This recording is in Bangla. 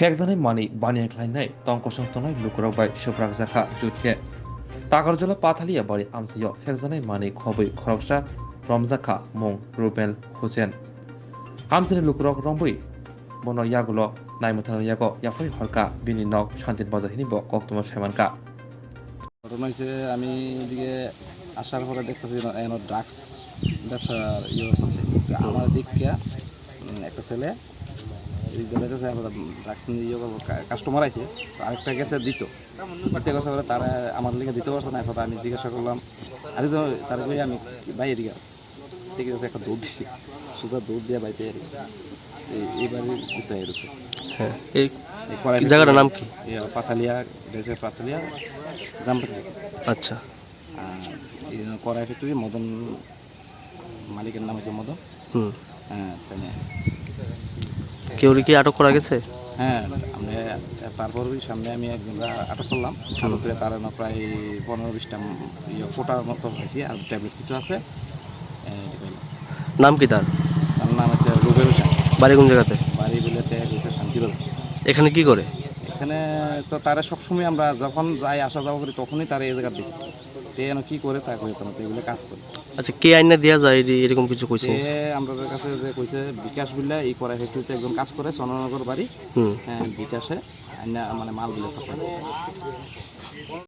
Fekzani mani bani klainai tongkosong tonai lukurokbai suprak zakha jutke. Tagarjola pathalia bari amsiyo fekzani mani khobui khoroksa romzakha mung Rubel Hussein. Amsini lukurok rombui bono yagulo naimutana yago yafoi horka bini nok shantin baza hinibo koktumo semanka. ঘটনা হয়েছে আমি এদিকে আসার পরে দেখতেছি এখানে ড্রাগস ব্যবসার চলছে আমার দিকে একটা ছেলে দেখতেছে ড্রাগস নিয়ে কাস্টমার আছে আরেকটা গেছে দিতে গেছে বলে তারা আমার লিগে দিতে পারছে না এখন আমি জিজ্ঞাসা করলাম আরেকজন তার আমি ভাই এদিকে ঠিক আছে একটা দুধ দিছি সুতরাং দুধ দিয়ে বাইতে এইবারে ভিতরে ঢুকছে। হ্যাঁ, এই জায়গাটার নাম কি? পাথালিয়া পাথালিয়া গ্রাম থেকে। আচ্ছা, কড়াই ফ্যাক্টরি মদন মালিকের নাম হচ্ছে মদন। হ্যাঁ, তাই না? কেউ কি আটক করা গেছে? হ্যাঁ, আমরা তারপরই সামনে আমি একজন আটক করলাম। আটক করে তার প্রায় 15-20টা ফোটার মতো হয়েছে আর ট্যাবলেট কিছু আছে। নাম কি তার? তার নাম হচ্ছে রুবেল হোসেন। বাড়ি কোন জায়গাতে? বাড়ি বিলেতে শান্তিবেলা। এখানে কি করে? এখানে তো তারা সবসময় আমরা যখন যাই আসা যাওয়া করি তখনই তারা এই জায়গা দেখি যেন কী করে তা করে তো এগুলো কাজ করে। আচ্ছা, কে আইনা দেওয়া যায় এরকম কিছু কইছে? আমাদের কাছে যে কইছে বিকাশ বললে এই কড়াই ফ্যাক্টরিতে একজন কাজ করে চন্দননগর বাড়ি। হ্যাঁ, বিকাশে আইনা মানে মাল বলে সাপ্লাই।